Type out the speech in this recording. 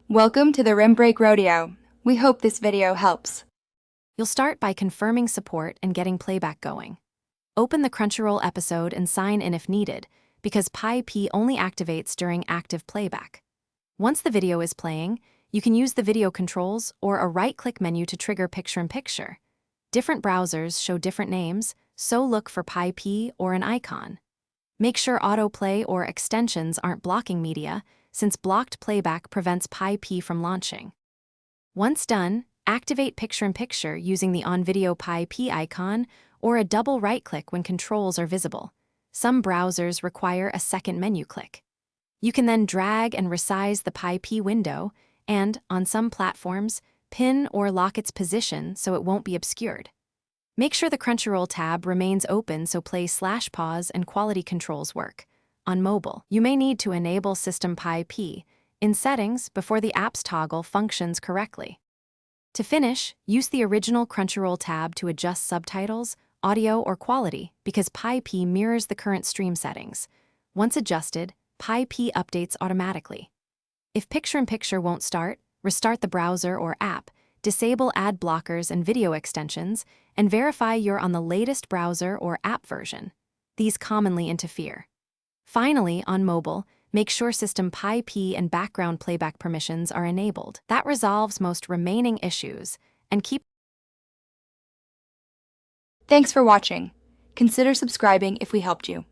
Welcome to the Rim Break Rodeo. We hope this video helps. You'll start by confirming support and getting playback going. Open the Crunchyroll episode and sign in if needed, because PyP only activates during active playback. Once the video is playing, you can use the video controls or a right-click menu to trigger picture-in-picture. Different browsers show different names, so look for PyP or an icon. Make sure autoplay or extensions aren't blocking media, since blocked playback prevents PyP from launching. Once done, activate picture-in-picture using the on-video PyP icon or a double right-click when controls are visible. Some browsers require a second menu click. You can then drag and resize the PyP window and, on some platforms, pin or lock its position so it won't be obscured. Make sure the Crunchyroll tab remains open so play/pause and quality controls work. On mobile, you may need to enable System PyP in Settings before the app's toggle functions correctly. To finish, use the original Crunchyroll tab to adjust subtitles, audio, or quality because PyP mirrors the current stream settings. Once adjusted, PyP updates automatically. If picture-in-picture won't start, restart the browser or app, disable ad blockers and video extensions, and verify you're on the latest browser or app version. These commonly interfere. Finally, on mobile, make sure System PyP and background playback permissions are enabled. That resolves most remaining issues, and keep. Thanks for watching. Consider subscribing if we helped you.